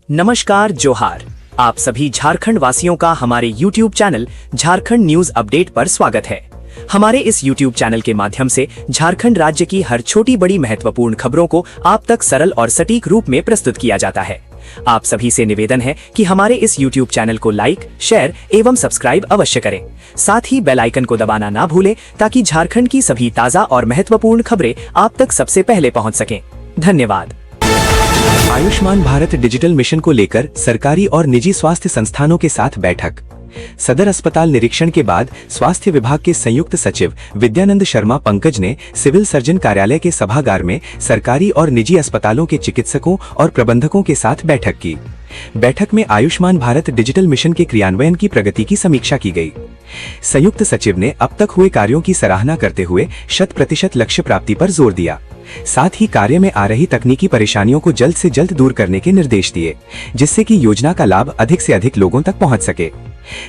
नमस्कार, जोहार। आप सभी झारखंड वासियों का हमारे YouTube channel Jharkhand news update पर स्वागत है। हमारे इस YouTube चैनल के माध्यम से झारखंड राज्य की हर छोटी बड़ी महत्वपूर्ण खबरों को आप तक सरल और सटीक रूप में प्रस्तुत किया जाता है। आप सभी से निवेदन है कि हमारे इस YouTube चैनल को लाइक, शेयर एवं सब्सक्राइब अवश्य करें। साथ ही बेल आइकन को दबाना ना भूलें ताकि झारखंड की सभी ताजा और महत्वपूर्ण खबरें आप तक सबसे पहले पहुंच सकें। धन्यवाद। आयुष्मान भारत डिजिटल मिशन को लेकर सरकारी और निजी स्वास्थ्य संस्थानों के साथ बैठक। सदर अस्पताल निरीक्षण के बाद स्वास्थ्य विभाग के संयुक्त सचिव विद्यानंद शर्मा पंकज ने सिविल सर्जन कार्यालय के सभागार में सरकारी और निजी अस्पतालों के चिकित्सकों और प्रबंधकों के साथ बैठक की। बैठक में आयुष्मान भारत डिजिटल मिशन के क्रियान्वयन की प्रगति की समीक्षा की गई। संयुक्त सचिव ने अब तक हुए कार्यों की सराहना करते हुए 100% लक्ष्य प्राप्ति पर जोर दिया। साथ ही कार्य में आ रही तकनीकी परेशानियों को जल्द से जल्द दूर करने के निर्देश दिए, जिससे कि योजना का लाभ अधिक से अधिक लोगों तक पहुंच सके।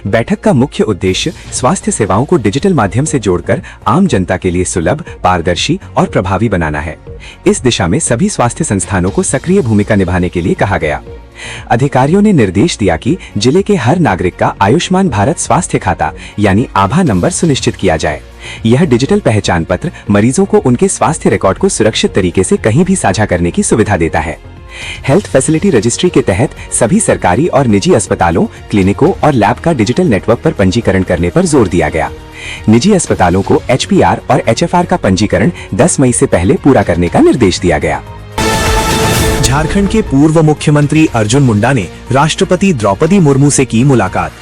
बैठक का मुख्य उद्देश्य स्वास्थ्य सेवाओं को डिजिटल माध्यम से जोड़कर आम जनता के लिए सुलभ, पारदर्शी और प्रभावी बनाना है। इस दिशा में सभी स्वास्थ्य संस्थानों को सक्रिय भूमिका निभाने के लिए कहा गया। अधिकारियों ने निर्देश दिया कि जिले के हर नागरिक का आयुष्मान भारत स्वास्थ्य खाता यानी आभा नंबर सुनिश्चित किया जाए। यह डिजिटल पहचान पत्र मरीजों को उनके स्वास्थ्य रिकॉर्ड को सुरक्षित तरीके से कहीं भी साझा करने की सुविधा देता है। हेल्थ फैसिलिटी रजिस्ट्री के तहत सभी सरकारी और निजी अस्पतालों, क्लिनिकों और लैब का डिजिटल नेटवर्क पर पंजीकरण करने पर जोर दिया गया। निजी अस्पतालों को HPR और HFR का पंजीकरण 10 मई से पहले पूरा करने का निर्देश दिया गया। झारखंड के पूर्व मुख्यमंत्री अर्जुन मुंडा ने राष्ट्रपति द्रौपदी मुर्मू से की मुलाकात।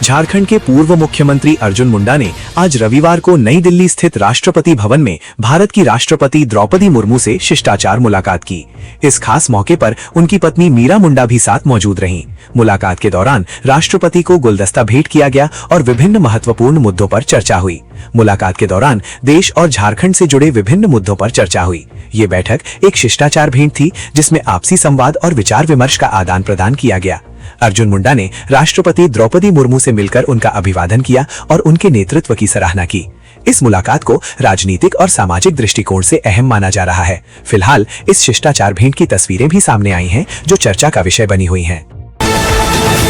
झारखंड के पूर्व मुख्यमंत्री अर्जुन मुंडा ने आज रविवार को नई दिल्ली स्थित राष्ट्रपति भवन में भारत की राष्ट्रपति द्रौपदी मुर्मू से शिष्टाचार मुलाकात की। इस खास मौके पर उनकी पत्नी मीरा मुंडा भी साथ मौजूद रहीं। मुलाकात के दौरान राष्ट्रपति को गुलदस्ता भेंट किया गया और विभिन्न महत्वपूर्ण मुद्दों पर चर्चा हुई। मुलाकात के दौरान देश और झारखंड से जुड़े विभिन्न मुद्दों पर चर्चा हुई। ये बैठक एक शिष्टाचार भेंट थी, जिसमें आपसी संवाद और विचार विमर्श का आदान प्रदान किया गया। अर्जुन मुंडा ने राष्ट्रपति द्रौपदी मुर्मू से मिलकर उनका अभिवादन किया और उनके नेतृत्व की सराहना की। इस मुलाकात को राजनीतिक और सामाजिक दृष्टिकोण से अहम माना जा रहा है। फिलहाल इस शिष्टाचार भेंट की तस्वीरें भी सामने आई हैं, जो चर्चा का विषय बनी हुई हैं।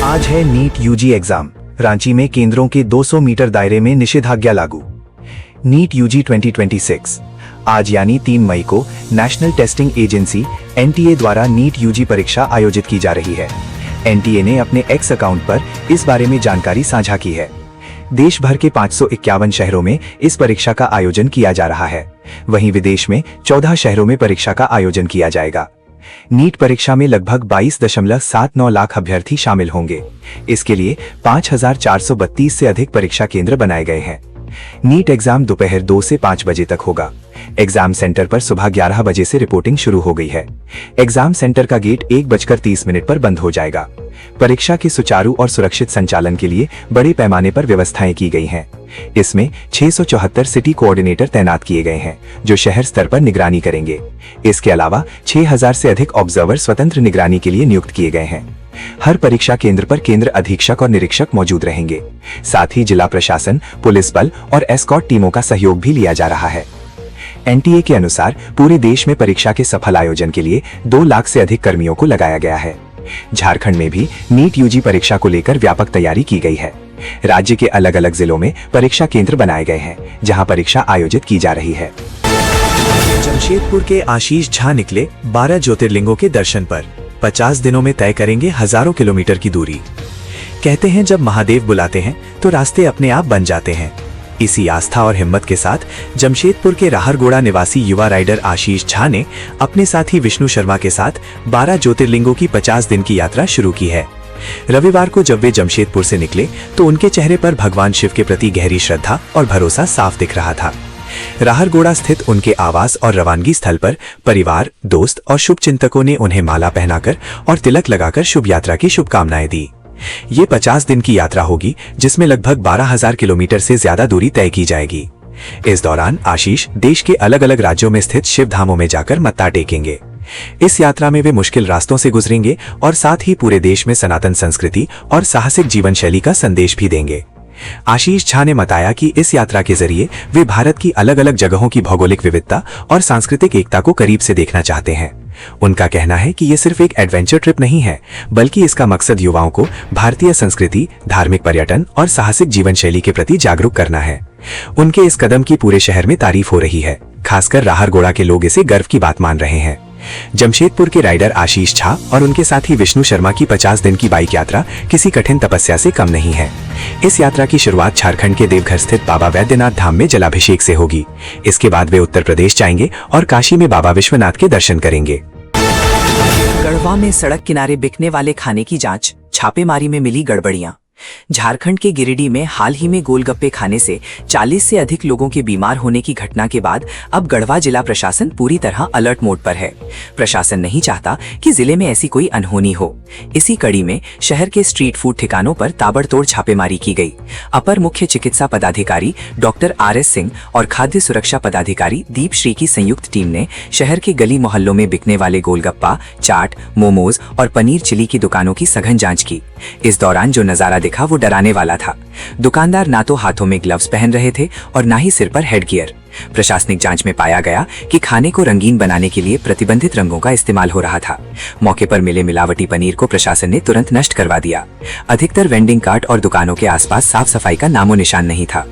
आज है नीट यूजी एग्जाम। रांची में केंद्रों के 200 मीटर दायरे में निषेधाज्ञा लागू। नीट यूजी 2026 आज यानी 3 मई को नेशनल टेस्टिंग एजेंसी NTA द्वारा नीट यूजी परीक्षा आयोजित की जा रही है। NTA ने अपने X अकाउंट पर इस बारे में जानकारी साझा की है। देश भर के 551 शहरों में इस परीक्षा का आयोजन किया जा रहा है। वहीं विदेश में 14 शहरों में परीक्षा का आयोजन किया जाएगा। नीट परीक्षा में लगभग 22.79 लाख अभ्यर्थी शामिल होंगे। इसके लिए 5432 से अधिक परीक्षा केंद्र बनाए गए हैं। नीट एग्जाम दोपहर 2 से 5 बजे तक होगा। एग्जाम सेंटर पर सुबह 11 बजे से रिपोर्टिंग शुरू हो गई है। एग्जाम सेंटर का गेट 1:30 पर बंद हो जाएगा। परीक्षा के सुचारू और सुरक्षित संचालन के लिए बड़े पैमाने पर व्यवस्थाएं की गई हैं। इसमें 674 सिटी कोऑर्डिनेटर तैनात किए गए हैं, जो शहर स्तर पर निगरानी करेंगे। इसके अलावा 6000 से अधिक ऑब्जर्वर स्वतंत्र निगरानी के लिए नियुक्त किए गए हैं। हर परीक्षा केंद्र पर केंद्र अधीक्षक और निरीक्षक मौजूद रहेंगे। साथ ही जिला प्रशासन, पुलिस बल और एस्कॉर्ट टीमों का सहयोग भी लिया जा रहा है। NTA के अनुसार पूरे देश में परीक्षा के सफल आयोजन के लिए 2 लाख से अधिक कर्मियों को लगाया गया है। झारखंड में भी नीट यूजी परीक्षा को लेकर व्यापक तैयारी की गई है। राज्य के अलग अलग जिलों में परीक्षा केंद्र बनाए गए हैं, जहां परीक्षा आयोजित की जा रही है। जमशेदपुर के आशीष झा निकले 12 ज्योतिर्लिंगों के दर्शन पर। 50 दिनों में तय करेंगे हजारों किलोमीटर की दूरी। कहते हैं जब महादेव बुलाते हैं तो रास्ते अपने आप बन जाते हैं। इसी आस्था और हिम्मत के साथ जमशेदपुर के राहरगोड़ा निवासी युवा राइडर आशीष झा ने अपने साथी विष्णु शर्मा के साथ 12 ज्योतिर्लिंगों की 50 दिन की यात्रा शुरू की है। रविवार को जब वे जमशेदपुर से निकले तो उनके चेहरे पर भगवान शिव के प्रति गहरी श्रद्धा और भरोसा साफ दिख रहा था। राहरगोड़ा स्थित उनके आवास और रवानगी स्थल पर परिवार, दोस्त और शुभचिंतकों ने उन्हें माला पहनाकर और तिलक लगाकर शुभ यात्रा की शुभकामनाएं दी। ये 50 दिन की यात्रा होगी, जिसमें लगभग 12,000 किलोमीटर से ज्यादा दूरी तय की जाएगी। इस दौरान आशीष देश के अलग अलग राज्यों में स्थित शिव धामों में जाकर मत्था टेकेंगे। इस यात्रा में वे मुश्किल रास्तों से गुजरेंगे और साथ ही पूरे देश में सनातन संस्कृति और साहसिक जीवन शैली का संदेश भी देंगे। आशीष झा ने बताया कि इस यात्रा के जरिए वे भारत की अलग अलग जगहों की भौगोलिक विविधता और सांस्कृतिक एकता को करीब से देखना चाहते हैं। उनका कहना है कि ये सिर्फ एक एडवेंचर ट्रिप नहीं है, बल्कि इसका मकसद युवाओं को भारतीय संस्कृति, धार्मिक पर्यटन और साहसिक जीवन शैली के प्रति जागरूक करना है। उनके इस कदम की पूरे शहर में तारीफ हो रही है। खासकर राहरगोड़ा के लोग इसे गर्व की बात मान रहे हैं। जमशेदपुर के राइडर आशीष झा और उनके साथी विष्णु शर्मा की 50 दिन की बाइक यात्रा किसी कठिन तपस्या से कम नहीं है। इस यात्रा की शुरुआत झारखंड के देवघर स्थित बाबा वैद्यनाथ धाम में जलाभिषेक से होगी। इसके बाद वे उत्तर प्रदेश जाएंगे और काशी में बाबा विश्वनाथ के दर्शन करेंगे। गढ़वा में सड़क किनारे बिकने वाले खाने की जांच, छापेमारी में मिली गड़बड़ियां। झारखंड के गिरिडीह में हाल ही में गोलगप्पे खाने से 40 से अधिक लोगों के बीमार होने की घटना के बाद अब गढ़वा जिला प्रशासन पूरी तरह अलर्ट मोड पर है। प्रशासन नहीं चाहता कि जिले में ऐसी कोई अनहोनी हो। इसी कड़ी में शहर के स्ट्रीट फूड ठिकानों पर ताबड़तोड़ छापेमारी की गई। अपर मुख्य चिकित्सा पदाधिकारी डॉक्टर RS सिंह और खाद्य सुरक्षा पदाधिकारी दीप श्री की संयुक्त टीम ने शहर के गली मोहल्लों में बिकने वाले गोलगप्पा, चाट, मोमोज और पनीर चिली की दुकानों की सघन जांच की। इस दौरान जो नजारा दिखा वो डराने वाला था। दुकानदार ना तो हाथों में ग्लव्स पहन रहे थे और ना ही सिर पर हेडगियर। प्रशासनिक जांच में पाया गया कि खाने को रंगीन बनाने के लिए प्रतिबंधित रंगों का इस्तेमाल हो रहा था। मौके पर मिले मिलावटी पनीर को प्रशासन ने तुरंत नष्ट करवा दिया। अधिकतर वेंडिंग कार्ट और दुकानों के आसपास साफ सफाई का नामो निशान नहीं था।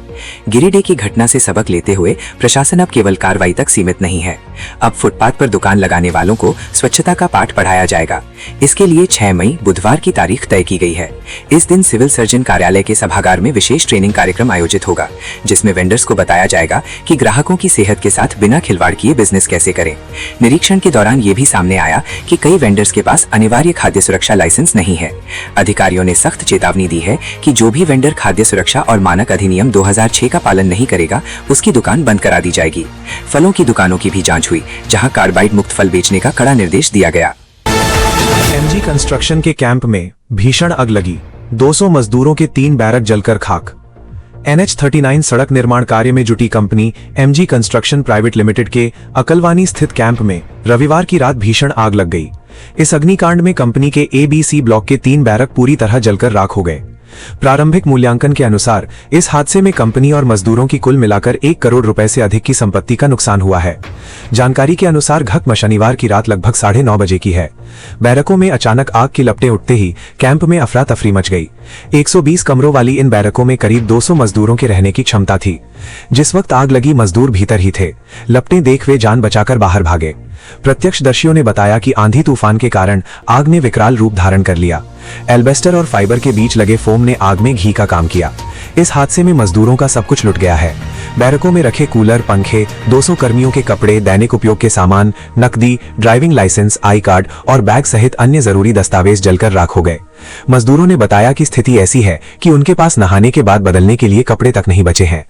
गिरिडीह की घटना से सबक लेते हुए प्रशासन अब केवल कार्रवाई तक सीमित नहीं है। अब फुटपाथ पर दुकान लगाने वालों को स्वच्छता का पाठ पढ़ाया जाएगा। इसके लिए 6 मई बुधवार की तारीख तय की गई है। इस दिन सिविल सर्जन कार्यालय के सभागार में विशेष ट्रेनिंग कार्यक्रम आयोजित होगा, जिसमें वेंडर्स को बताया जाएगा कि ग्राहकों की सेहत के साथ बिना खिलवाड़ किए बिजनेस कैसे करें। निरीक्षण के दौरान ये भी सामने आया कि कई वेंडर्स के पास अनिवार्य खाद्य सुरक्षा लाइसेंस नहीं है। अधिकारियों ने सख्त चेतावनी दी है कि जो भी वेंडर खाद्य सुरक्षा और मानक अधिनियम 2006 का पालन नहीं करेगा, उसकी दुकान बंद करा दी जाएगी। फलों की दुकानों की भी जांच हुई, जहां कार्बाइड मुक्त फल बेचने का कड़ा निर्देश दिया गया। MG कंस्ट्रक्शन के कैंप में भीषण आग लगी, 200 मजदूरों के 3 बैरक जलकर खाक। NH39 सड़क निर्माण कार्य में जुटी company MG construction private limited के अकलवानी स्थित कैंप में रविवार की रात भीषण आग लग गई। इस अग्निकांड में कंपनी के ABC ब्लॉक के 3 बैरक पूरी तरह जलकर राख हो गए। प्रारंभिक मूल्यांकन के अनुसार इस हादसे में कंपनी और मजदूरों की कुल मिलाकर 1 करोड़ रुपए से अधिक की संपत्ति का नुकसान हुआ है। जानकारी के अनुसार घटना शनिवार की रात लगभग 9:30 बजे की है। बैरकों में अचानक आग की लपटें उठते ही कैंप में अफरा तफरी मच गई। 120 कमरों वाली इन बैरकों में करीब 200 मजदूरों के रहने की क्षमता थी। जिस वक्त आग लगी, मजदूर भीतर ही थे। लपटें देख वे जान बचाकर बाहर भागे। प्रत्यक्षदर्शियों ने बताया कि आंधी तूफान के कारण आग ने विकराल रूप धारण कर लिया। एल्बेस्टर और फाइबर के बीच लगे फोम ने आग में घी का काम किया। इस हादसे में मजदूरों का सब कुछ लुट गया है। बैरकों में रखे कूलर, पंखे, 200 कर्मियों के कपड़े, दैनिक उपयोग के सामान, नकदी, ड्राइविंग लाइसेंस, आई कार्ड और बैग सहित अन्य जरूरी दस्तावेज जलकर राख हो गए। मजदूरों ने बताया कि स्थिति ऐसी है कि उनके पास नहाने के बाद बदलने के लिए कपड़े तक नहीं बचे हैं।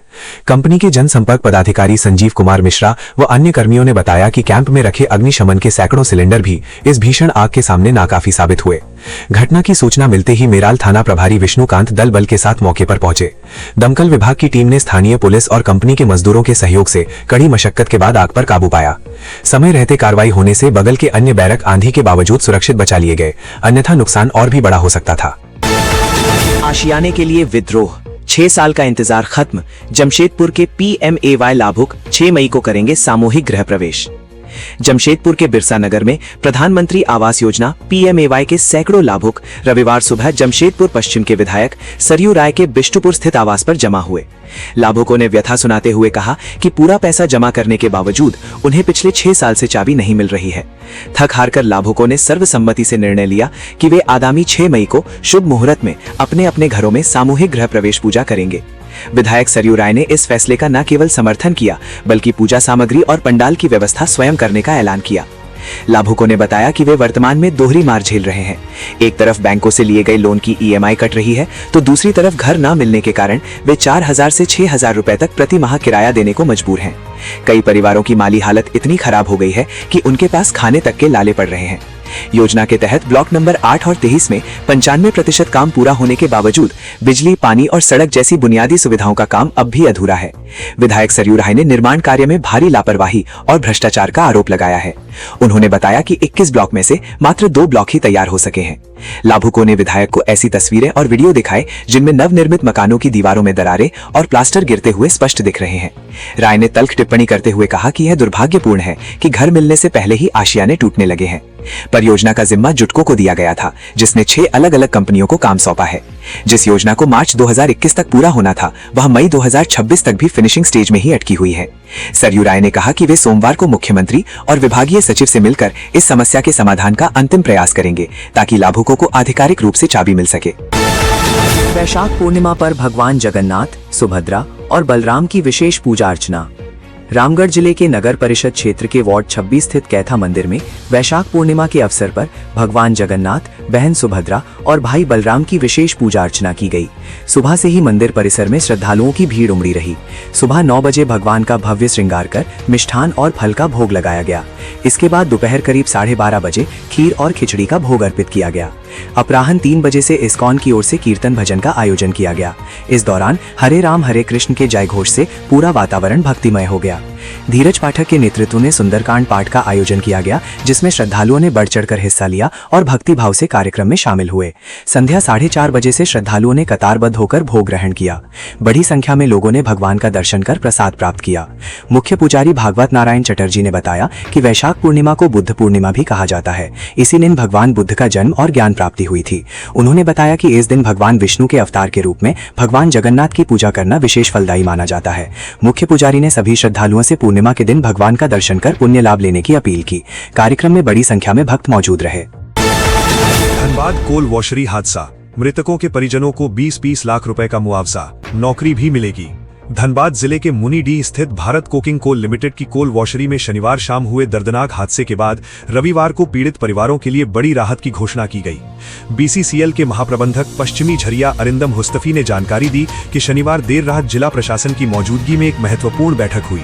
कंपनी के जनसंपर्क पदाधिकारी संजीव कुमार मिश्रा व अन्य कर्मियों ने बताया कि कैंप में रखे अग्निशमन के सैकड़ों सिलेंडर भी इस भीषण आग के सामने नाकाफी साबित हुए। घटना की सूचना मिलते ही मेराल थाना प्रभारी विष्णुकांत दल बल के साथ मौके पर पहुंचे। दमकल विभाग की टीम ने स्थानीय पुलिस और कंपनी के मजदूरों के सहयोग से कड़ी मशक्कत के बाद आग पर काबू पाया। समय रहते कार्रवाई होने से बगल के अन्य बैरक आंधी के बावजूद सुरक्षित बचा लिए गए, अन्यथा नुकसान और भी बड़ा हो सकता था। आशियाने के लिए विद्रोह, 6 साल का इंतजार खत्म। जमशेदपुर के PMAY लाभुक 6 मई को करेंगे सामूहिक गृह प्रवेश। जमशेदपुर के बिरसा नगर में प्रधानमंत्री आवास योजना PMAY के सैकड़ों लाभुक रविवार सुबह जमशेदपुर पश्चिम के विधायक सरयू राय के बिष्टुपुर स्थित आवास पर जमा हुए। लाभुकों ने व्यथा सुनाते हुए कहा कि पूरा पैसा जमा करने के बावजूद उन्हें पिछले 6 साल से चाबी नहीं मिल रही है। थक हारकर लाभुकों ने सर्वसम्मति से निर्णय लिया कि वे आगामी 6 मई को शुभ मुहूर्त में अपने अपने घरों में सामूहिक गृह प्रवेश पूजा करेंगे। विधायक सरयू राय ने इस फैसले का न केवल समर्थन किया, बल्कि पूजा सामग्री और पंडाल की व्यवस्था स्वयं करने का ऐलान किया। लाभुकों ने बताया कि वे वर्तमान में दोहरी मार झेल रहे हैं। एक तरफ बैंकों से लिए गए लोन की EMI कट रही है, तो दूसरी तरफ घर न मिलने के कारण वे 4000 से 6000 रुपए तक प्रति माह किराया देने को मजबूर हैं। कई परिवारों की माली हालत इतनी खराब हो गई है कि उनके पास खाने तक के लाले पड़ रहे हैं। योजना के तहत ब्लॉक नंबर 8 और 23 में 95% काम पूरा होने के बावजूद बिजली, पानी और सड़क जैसी बुनियादी सुविधाओं का काम अब भी अधूरा है। विधायक सरयू राय ने निर्माण कार्य में भारी लापरवाही और भ्रष्टाचार का आरोप लगाया है। उन्होंने बताया कि 21 ब्लॉक में से मात्र 2 ब्लॉक ही तैयार हो सके हैं। लाभुकों ने विधायक को ऐसी तस्वीरें और वीडियो दिखाए जिनमें नवनिर्मित मकानों की दीवारों में दरारें और प्लास्टर गिरते हुए स्पष्ट दिख रहे हैं। राय ने तल्ख टिप्पणी करते हुए कहा कि यह दुर्भाग्यपूर्ण है कि घर मिलने से पहले ही आशियाने टूटने लगे हैं। परियोजना का जिम्मा जुटको को दिया गया था, जिसने 6 अलग-अलग कंपनियों को काम सौंपा है। जिस योजना को मार्च 2021 तक पूरा होना था, वह मई 2026 तक भी फिनिशिंग स्टेज में ही अटकी हुई है। सरयू राय ने कहा कि वे सोमवार को मुख्यमंत्री और विभागीय सचिव से मिलकर इस समस्या के समाधान का अंतिम प्रयास करेंगे, ताकि लाभुकों को आधिकारिक रूप से चाबी मिल सके। वैशाख पूर्णिमा पर भगवान जगन्नाथ, सुभद्रा और बलराम की विशेष पूजा अर्चना। रामगढ़ जिले के नगर परिषद क्षेत्र के वार्ड 26 स्थित कैथा मंदिर में वैशाख पूर्णिमा के अवसर पर भगवान जगन्नाथ, बहन सुभद्रा और भाई बलराम की विशेष पूजा अर्चना की गई। सुबह से ही मंदिर परिसर में श्रद्धालुओं की भीड़ उमड़ी रही। सुबह 9 बजे भगवान का भव्य श्रृंगार कर मिष्ठान और फल का भोग लगाया गया। इसके बाद दोपहर करीब 12:30 बजे खीर और खिचड़ी का भोग अर्पित किया गया। अपराह्न 3 बजे से इस्कॉन की ओर से कीर्तन भजन का आयोजन किया गया। इस दौरान हरे राम हरे कृष्ण के जय घोष से पूरा वातावरण भक्तिमय हो गया। धीरज पाठक के नेतृत्व में सुंदरकांड पाठ का आयोजन किया गया, जिसमें श्रद्धालुओं ने बढ़ चढ़कर हिस्सा लिया और भक्ति भाव से कार्यक्रम में शामिल हुए। संध्या 4:30 बजे से श्रद्धालुओं ने कतारबद्ध होकर भोग ग्रहण किया। बड़ी संख्या में लोगों ने भगवान का दर्शन कर प्रसाद प्राप्त किया। मुख्य पुजारी भागवत नारायण चटर्जी ने बताया कि वैशाख पूर्णिमा को बुद्ध पूर्णिमा भी कहा जाता है। इसी दिन भगवान बुद्ध का जन्म और ज्ञान प्राप्ति हुई थी। उन्होंने बताया कि इस दिन भगवान विष्णु के अवतार के रूप में भगवान जगन्नाथ की पूजा करना विशेष फलदायी माना जाता है। मुख्य पुजारी ने सभी श्रद्धालुओं से पूर्णिमा के दिन भगवान का दर्शन कर पुण्य लाभ लेने की अपील की। कार्यक्रम में बड़ी संख्या में भक्त मौजूद रहे। धनबाद कोल वॉशरी हादसा, मृतकों के परिजनों को 20-20 लाख रुपए का मुआवजा, नौकरी भी मिलेगी। धनबाद जिले के मुनीडीह स्थित भारत कोकिंग कोल लिमिटेड की कोल वॉशरी में शनिवार शाम हुए दर्दनाक हादसे के बाद रविवार को पीड़ित परिवारों के लिए बड़ी राहत की घोषणा की गई। बीसीसीएल के महाप्रबंधक पश्चिमी झरिया अरिंदम हुस्तफी ने जानकारी दी कि शनिवार देर रात जिला प्रशासन की मौजूदगी में एक महत्वपूर्ण बैठक हुई।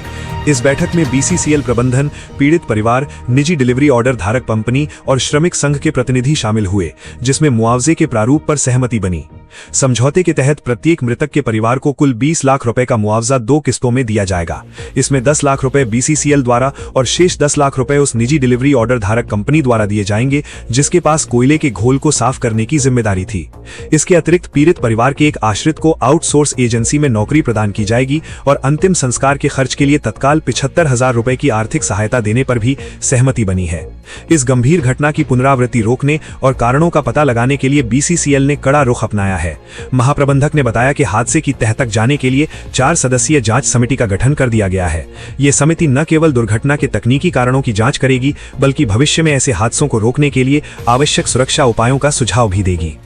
इस बैठक में बीसीसीएल प्रबंधन, पीड़ित परिवार, निजी डिलीवरी ऑर्डर धारक कंपनी और श्रमिक संघ के प्रतिनिधि शामिल हुए, जिसमें मुआवजे के प्रारूप पर सहमति बनी। समझौते के तहत प्रत्येक मृतक के परिवार को कुल 20 लाख रुपए का मुआवजा 2 किस्तों में दिया जाएगा। इसमें 10 लाख रुपए बीसीसीएल द्वारा और शेष 10 लाख रुपए उस निजी डिलीवरी ऑर्डर धारक कंपनी द्वारा दिए जाएंगे जिसके पास कोयले के घोल को साफ करने की जिम्मेदारी थी। इसके अतिरिक्त पीड़ित परिवार के एक आश्रित को आउटसोर्स एजेंसी में नौकरी प्रदान की जाएगी और अंतिम संस्कार के खर्च के लिए तत्काल 75,000 रुपए की आर्थिक सहायता देने पर भी सहमति बनी है। इस गंभीर घटना की पुनरावृत्ति रोकने और कारणों का पता लगाने के लिए बीसीसीएल ने कड़ा रुख अपनाया है। महाप्रबंधक ने बताया कि हादसे की तह तक जाने के लिए 4 सदस्यीय जांच समिति का गठन कर दिया गया है। ये समिति न केवल दुर्घटना के तकनीकी कारणों की जांच करेगी, बल्कि भविष्य में ऐसे हादसों को रोकने के लिए आवश्यक सुरक्षा उपायों का सुझाव भी देगी।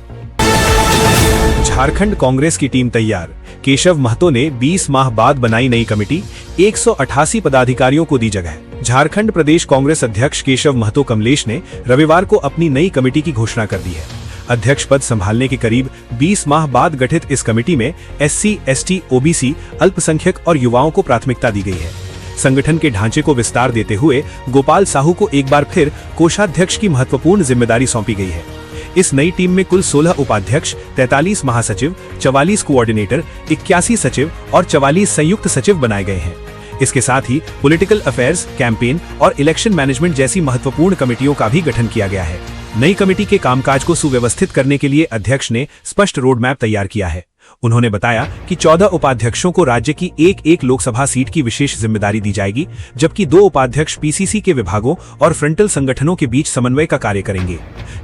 झारखंड कांग्रेस की टीम तैयार, केशव महतो ने 20 माह बाद बनाई नई कमेटी, 188 पदाधिकारियों को दी जगह। झारखंड प्रदेश कांग्रेस अध्यक्ष केशव महतो कमलेश ने रविवार को अपनी नई कमेटी की घोषणा कर दी है। अध्यक्ष पद संभालने के करीब 20 माह बाद गठित इस कमेटी में एससी, एसटी, ओबीसी, अल्पसंख्यक और युवाओं को प्राथमिकता दी गई है। संगठन के ढांचे को विस्तार देते हुए गोपाल साहू को एक बार फिर कोषाध्यक्ष की महत्वपूर्ण जिम्मेदारी सौंपी गई है। इस नई टीम में कुल 16 उपाध्यक्ष, 43 महासचिव, 44 कोऑर्डिनेटर, 81 सचिव और 44 संयुक्त सचिव बनाए गए हैं। इसके साथ ही पॉलिटिकल अफेयर्स, कैंपेन और इलेक्शन मैनेजमेंट जैसी महत्वपूर्ण कमेटियों का भी गठन किया गया है। नई कमेटी के कामकाज को सुव्यवस्थित करने के लिए अध्यक्ष ने स्पष्ट रोड मैप तैयार किया है। उन्होंने बताया कि 14 उपाध्यक्षों को राज्य की एक लोकसभा सीट की विशेष जिम्मेदारी दी जाएगी, जबकि 2 उपाध्यक्ष पीसीसी के विभागों और फ्रंटल संगठनों के बीच समन्वय का कार्य करेंगे।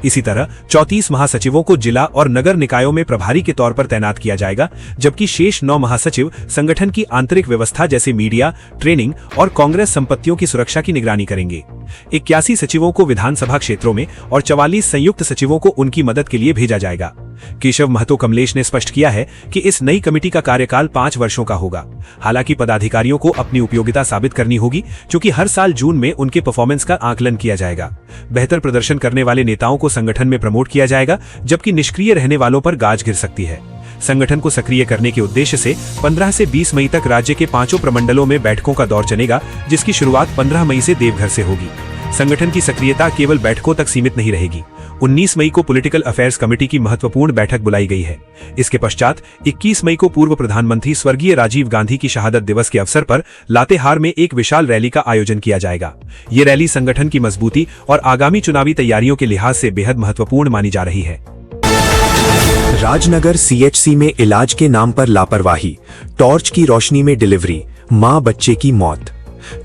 इसी तरह 34 महासचिवों को जिला और नगर निकायों में प्रभारी के तौर पर तैनात किया जाएगा, जबकि शेष 9 महासचिव संगठन की आंतरिक व्यवस्था जैसे मीडिया, ट्रेनिंग और कांग्रेस संपत्तियों की सुरक्षा की निगरानी करेंगे। 81 सचिवों को विधानसभा क्षेत्रों में और 44 संयुक्त सचिवों को उनकी मदद के लिए भेजा जाएगा। केशव महतो कमलेश ने स्पष्ट किया है कि इस नई कमेटी का कार्यकाल 5 वर्षों का होगा। हालांकि पदाधिकारियों को अपनी उपयोगिता साबित करनी होगी, क्योंकि हर साल जून में उनके परफॉर्मेंस का आकलन किया जाएगा। बेहतर प्रदर्शन करने वाले नेताओं को संगठन में प्रमोट किया जाएगा, जबकि निष्क्रिय रहने वालों पर गाज गिर सकती है। संगठन को सक्रिय करने के उद्देश्य से 15 से 20 मई तक राज्य के 5 प्रमंडलों में बैठकों का दौर चलेगा, जिसकी शुरुआत 15 मई से देवघर से होगी। संगठन की सक्रियता केवल बैठकों तक सीमित नहीं रहेगी। 19 मई को पॉलिटिकल अफेयर्स कमेटी की महत्वपूर्ण बैठक बुलाई गई है। इसके पश्चात 21 मई को पूर्व प्रधानमंत्री स्वर्गीय राजीव गांधी की शहादत दिवस के अवसर पर लातेहार में एक विशाल रैली का आयोजन किया जाएगा। ये रैली संगठन की मजबूती और आगामी चुनावी तैयारियों के लिहाज से बेहद महत्वपूर्ण मानी जा रही है। राजनगर सीएचसी में इलाज के नाम पर लापरवाही, टॉर्च की रोशनी में डिलीवरी, मां बच्चे की मौत।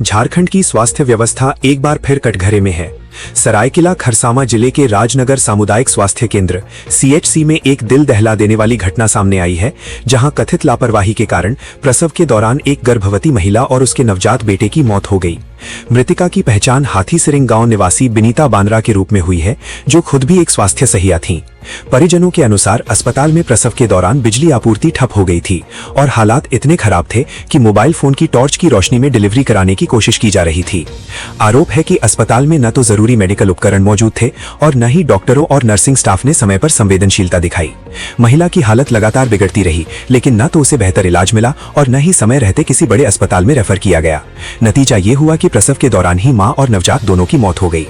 झारखंड की स्वास्थ्य व्यवस्था एक बार फिर कटघरे में है। सरायकेला खरसावां जिले के राजनगर सामुदायिक स्वास्थ्य केंद्र सीएचसी में एक दिल दहला देने वाली घटना सामने आई है, जहां कथित लापरवाही के कारण प्रसव के दौरान एक गर्भवती महिला और उसके नवजात बेटे की मौत हो गई। मृतिका की पहचान हाथीसिरिंग गांव निवासी बिनीता बांद्रा के रूप में हुई है, जो खुद भी एक स्वास्थ्य सहिया थीं। परिजनों के अनुसार अस्पताल में प्रसव के दौरान बिजली आपूर्ति ठप हो गई थी और हालात इतने खराब थे कि मोबाइल फोन की टॉर्च की रोशनी में डिलीवरी कराने की कोशिश की जा रही थी। आरोप है कि अस्पताल में न तो जरूरी मेडिकल उपकरण मौजूद थे और न ही डॉक्टरों और नर्सिंग स्टाफ ने समय पर संवेदनशीलता दिखाई। महिला की हालत लगातार बिगड़ती रही, लेकिन न तो उसे बेहतर इलाज मिला और न ही समय रहते किसी बड़े अस्पताल में रेफर किया गया। नतीजा ये हुआ कि प्रसव के दौरान ही मां और नवजात दोनों की मौत हो गई।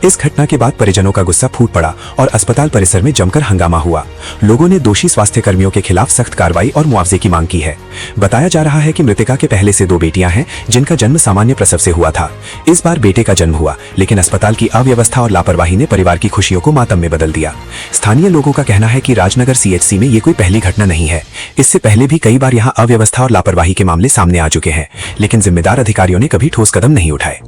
इस घटना के बाद परिजनों का गुस्सा फूट पड़ा और अस्पताल परिसर में जमकर हंगामा हुआ। लोगों ने दोषी स्वास्थ्य कर्मियों के खिलाफ सख्त कार्रवाई और मुआवजे की मांग की है। बताया जा रहा है कि मृतिका के पहले से 2 बेटियां हैं, जिनका जन्म सामान्य प्रसव से हुआ था। इस बार बेटे का जन्म हुआ, लेकिन अस्पताल की अव्यवस्था और लापरवाही ने परिवार की खुशियों को मातम में बदल दिया। स्थानीय लोगों का कहना है कि राजनगर सीएचसी में ये कोई पहली घटना नहीं है। इससे पहले भी कई बार यहाँ अव्यवस्था और लापरवाही के मामले सामने आ चुके हैं, लेकिन जिम्मेदार अधिकारियों ने कभी ठोस कदम नहीं उठाए।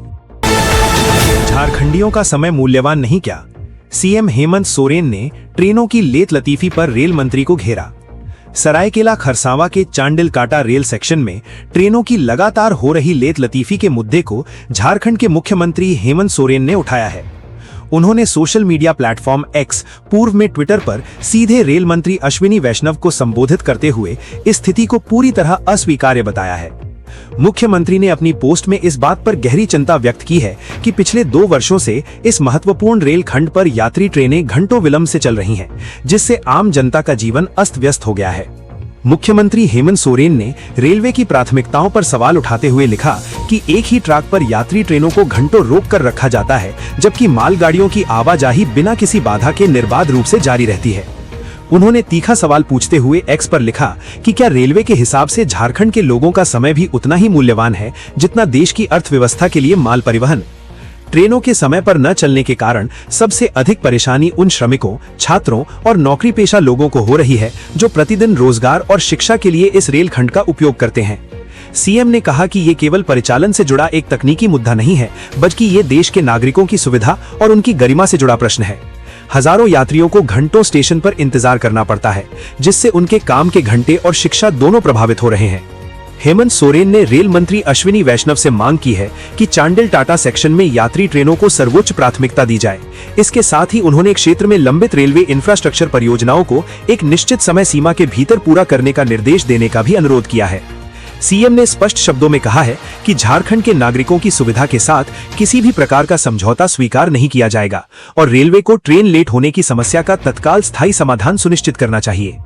झारखंडियों का समय मूल्यवान नहीं क्या? सीएम हेमंत सोरेन ने ट्रेनों की लेत लतीफी पर रेल मंत्री को घेरा। सरायकेला खरसावां के चांडिल काटा रेल सेक्शन में ट्रेनों की लगातार हो रही लेत लतीफी के मुद्दे को झारखंड के मुख्यमंत्री हेमंत सोरेन ने उठाया है। उन्होंने सोशल मीडिया प्लेटफॉर्म एक्स, पूर्व में ट्विटर पर, सीधे रेल मंत्री अश्विनी वैष्णव को संबोधित करते हुए इस स्थिति को पूरी तरह अस्वीकार्य बताया है। मुख्यमंत्री ने अपनी पोस्ट में इस बात पर गहरी चिंता व्यक्त की है कि पिछले 2 वर्षों से इस महत्वपूर्ण रेल खंड पर यात्री ट्रेनें घंटों विलंब से चल रही हैं, जिससे आम जनता का जीवन अस्त व्यस्त हो गया है। मुख्यमंत्री हेमंत सोरेन ने रेलवे की प्राथमिकताओं पर सवाल उठाते हुए लिखा कि एक ही ट्रैक पर यात्री ट्रेनों को घंटों रोक कर रखा जाता है, जबकि मालगाड़ियों की आवाजाही बिना किसी बाधा के निर्बाध रूप से जारी रहती है। उन्होंने तीखा सवाल पूछते हुए एक्स पर लिखा कि क्या रेलवे के हिसाब से झारखंड के लोगों का समय भी उतना ही मूल्यवान है जितना देश की अर्थव्यवस्था के लिए माल परिवहन? ट्रेनों के समय पर न चलने के कारण सबसे अधिक परेशानी उन श्रमिकों, छात्रों और नौकरी पेशा लोगों को हो रही है जो प्रतिदिन रोजगार और शिक्षा के लिए इस रेल खंड का उपयोग करते हैं। सीएम ने कहा कि ये केवल परिचालन से जुड़ा एक तकनीकी मुद्दा नहीं है, बल्कि ये देश के नागरिकों की सुविधा और उनकी गरिमा से जुड़ा प्रश्न है। हजारों यात्रियों को घंटों स्टेशन पर इंतजार करना पड़ता है, जिससे उनके काम के घंटे और शिक्षा दोनों प्रभावित हो रहे हैं। हेमंत सोरेन ने रेल मंत्री अश्विनी वैष्णव से मांग की है कि चांडिल टाटा सेक्शन में यात्री ट्रेनों को सर्वोच्च प्राथमिकता दी जाए। इसके साथ ही उन्होंने क्षेत्र में लंबित रेलवे इंफ्रास्ट्रक्चर परियोजनाओं को एक निश्चित समय सीमा के भीतर पूरा करने का निर्देश देने का भी अनुरोध किया है। सीएम ने स्पष्ट शब्दों में कहा है कि झारखंड के नागरिकों की सुविधा के साथ किसी भी प्रकार का समझौता स्वीकार नहीं किया जाएगा और रेलवे को ट्रेन लेट होने की समस्या का तत्काल स्थायी समाधान सुनिश्चित करना चाहिए।